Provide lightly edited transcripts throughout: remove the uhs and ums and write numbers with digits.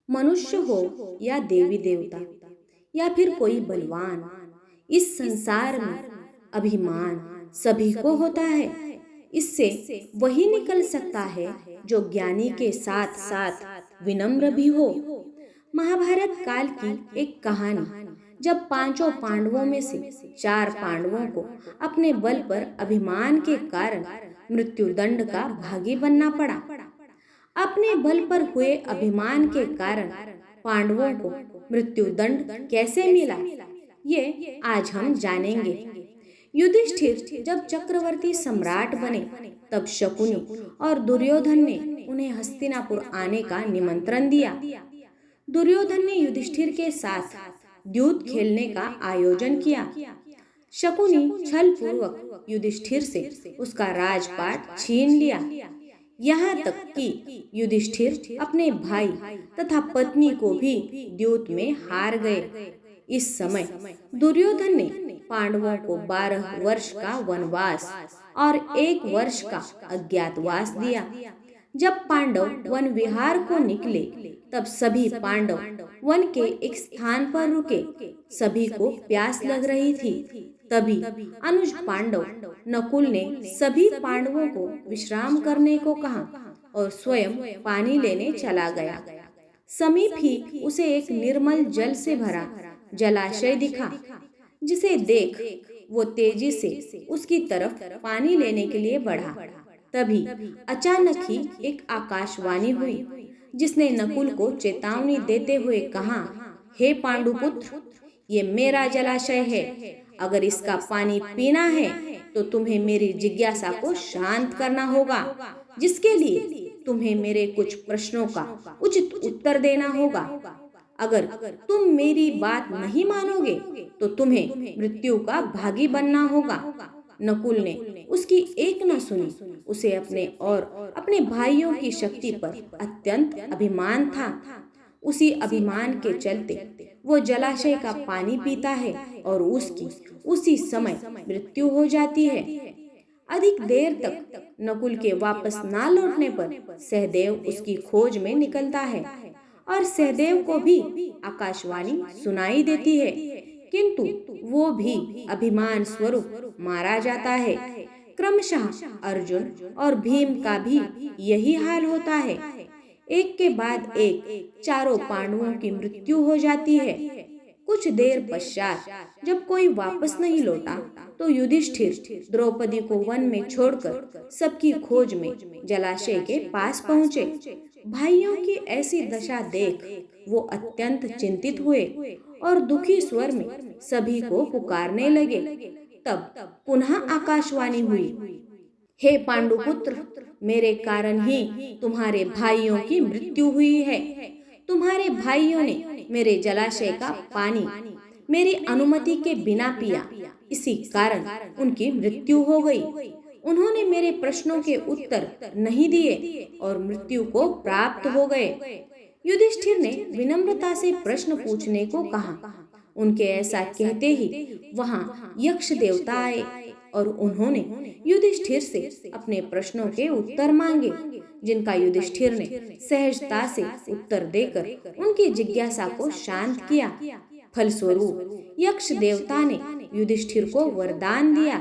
मनुष्य हो या देवी देवता या फिर कोई बलवान, इस संसार में अभिमान सभी को होता है। इससे वही निकल सकता है जो ज्ञानी के साथ साथ विनम्र भी हो। महाभारत काल की एक कहानी, जब पांचों पांडवों में से चार पांडवों को अपने बल पर अभिमान के कारण मृत्युदंड का भागी बनना पड़ा। अपने बल पर हुए अभिमान के कारण पांडवों को मृत्युदंड कैसे मिला, ये आज हम जानेंगे। युधिष्ठिर जब चक्रवर्ती सम्राट बने, तब शकुनी और दुर्योधन ने उन्हें हस्तिनापुर आने का निमंत्रण दिया। दुर्योधन ने युधिष्ठिर के साथ द्यूत खेलने का आयोजन किया। शकुनी छल पूर्वक युधिष्ठिर से उसका राजपाट छीन लिया। यहाँ तक कि युधिष्ठिर अपने भाई तथा पत्नी को भी द्यूत में हार गए। इस समय दुर्योधन ने पांडवों को 12 वर्ष का वनवास और 1 वर्ष का अज्ञातवास दिया। जब पांडव वन विहार को निकले, तब सभी पांडव वन के एक स्थान पर रुके। सभी को प्यास लग रही थी। तभी अनुज पांडव नकुल ने सभी पांडवों को विश्राम करने को कहा और स्वयं पानी लेने चला गया। समीप ही उसे एक निर्मल जल से भरा जलाशय दिखा, जिसे देख वो तेजी से उसकी तरफ पानी लेने के लिए बढ़ा। तभी अचानक ही एक आकाशवाणी हुई, जिसने नकुल को चेतावनी देते हुए कहा, हे पांडुपुत्र, ये मेरा जलाशय है। अगर इसका पानी पीना है तो तुम्हें मेरी जिज्ञासा को शांत करना होगा, जिसके लिए तुम्हें मेरे कुछ प्रश्नों का उचित उत्तर देना होगा। अगर तुम मेरी बात नहीं मानोगे तो तुम्हें मृत्यु का भागी बनना होगा। नकुल ने उसकी एक न सुनी। उसे अपने और अपने भाइयों की शक्ति पर अत्यंत अभिमान था। उसी अभिमान के चलते वो जलाशय का पानी पीता है और उसकी उसी समय मृत्यु हो जाती है। अधिक देर तक नकुल के वापस ना लौटने पर सहदेव उसकी खोज में निकलता है और सहदेव को भी आकाशवाणी सुनाई देती है, किंतु वो भी अभिमान स्वरूप मारा जाता है। क्रमशः अर्जुन और भीम का भी यही हाल होता है। एक के बाद एक चारों पांडवों की मृत्यु हो जाती है। कुछ देर पश्चात जब कोई वापस नहीं लौटा, तो युधिष्ठिर द्रौपदी को वन में छोड़कर सबकी खोज में जलाशय के पास पहुँचे। भाइयों की ऐसी दशा देख वो अत्यंत चिंतित हुए और दुखी स्वर में सभी को पुकारने लगे। तब पुनः आकाशवाणी हुई, हे पांडुपुत्र, मेरे कारण ही तुम्हारे भाइयों की मृत्यु हुई है। तुम्हारे भाइयों ने मेरे जलाशय का पानी मेरी अनुमति के बिना पिया, इसी कारण उनकी मृत्यु हो गई। उन्होंने मेरे प्रश्नों के उत्तर नहीं दिए और मृत्यु को प्राप्त हो गए। युधिष्ठिर ने विनम्रता से प्रश्न पूछने को कहा। उनके ऐसा कहते ही वहां यक्ष देवता आए और उन्होंने युधिष्ठिर से अपने प्रश्नों के उत्तर मांगे, जिनका युधिष्ठिर ने सहजता से उत्तर देकर उनकी जिज्ञासा को शांत किया। फलस्वरूप यक्ष देवता ने युधिष्ठिर को वरदान दिया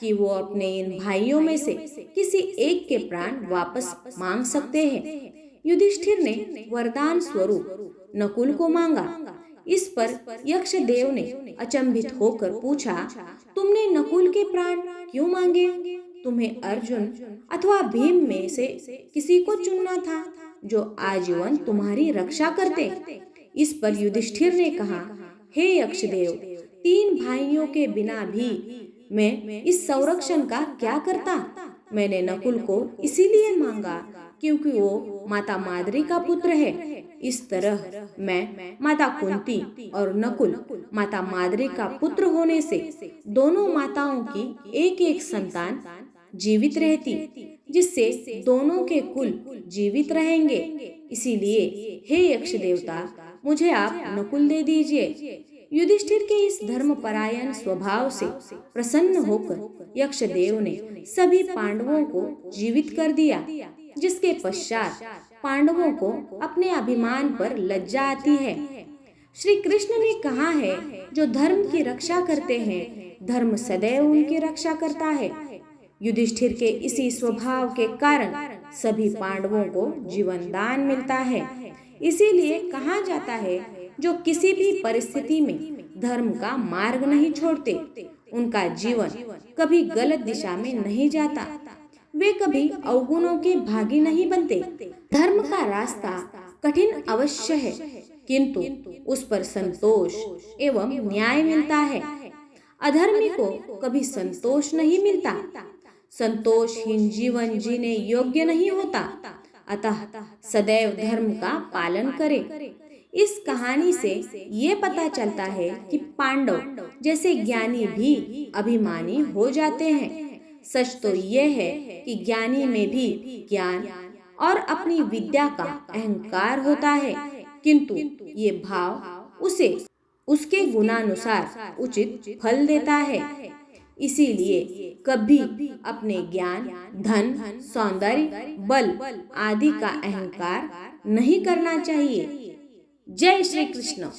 कि वो अपने इन भाइयों में से किसी एक के प्राण वापस मांग सकते हैं। युधिष्ठिर ने वरदान स्वरूप नकुल को मांगा। इस पर यक्ष देव ने अचंभित होकर पूछा, तुमने नकुल के प्राण क्यों मांगे? तुम्हें अर्जुन अथवा भीम में से किसी को चुनना था जो आजीवन तुम्हारी रक्षा करते। इस पर युधिष्ठिर ने कहा, हे यक्ष देव, 3 भाइयों के बिना भी मैं इस संरक्षण का क्या करता? मैंने नकुल को इसीलिए मांगा क्योंकि वो माता माद्री का पुत्र है। इस तरह मैं माता कुंती और नकुल माता माद्री का पुत्र होने से दोनों माताओं की एक एक संतान जीवित रहती, जिससे दोनों के कुल जीवित रहेंगे। इसीलिए हे यक्ष देवता, मुझे आप नकुल दे दीजिए। युधिष्ठिर के इस धर्मपरायण स्वभाव से प्रसन्न होकर यक्षदेव ने सभी पांडवों को जीवित कर दिया, जिसके पश्चात पांडवों को अपने अभिमान पर लज्जा आती है। श्री कृष्ण ने कहा है, जो धर्म की रक्षा करते हैं, धर्म सदैव उनकी रक्षा करता है। युधिष्ठिर के इसी स्वभाव के कारण सभी पांडवों को जीवन दान मिलता है। इसीलिए कहा जाता है, जो किसी भी परिस्थिति में धर्म का मार्ग नहीं छोड़ते, उनका जीवन कभी गलत दिशा में नहीं जाता। वे कभी अवगुणों के भागी नहीं बनते। धर्म का रास्ता कठिन अवश्य है, किंतु उस पर संतोष एवं न्याय मिलता है। अधर्मी को कभी संतोष नहीं मिलता। संतोषहीन जीवन जीने योग्य नहीं होता। अतः सदैव धर्म का पालन करें। इस कहानी से ये पता चलता है कि पांडव जैसे ज्ञानी भी अभिमानी हो जाते हैं। सच तो यह है कि ज्ञानी में भी ज्ञान और अपनी विद्या का अहंकार होता है, किंतु ये भाव उसे उसके गुणानुसार उचित फल देता है। इसीलिए कभी अपने ज्ञान, धन, सौंदर्य, बल आदि का अहंकार नहीं करना चाहिए। जय श्री कृष्ण।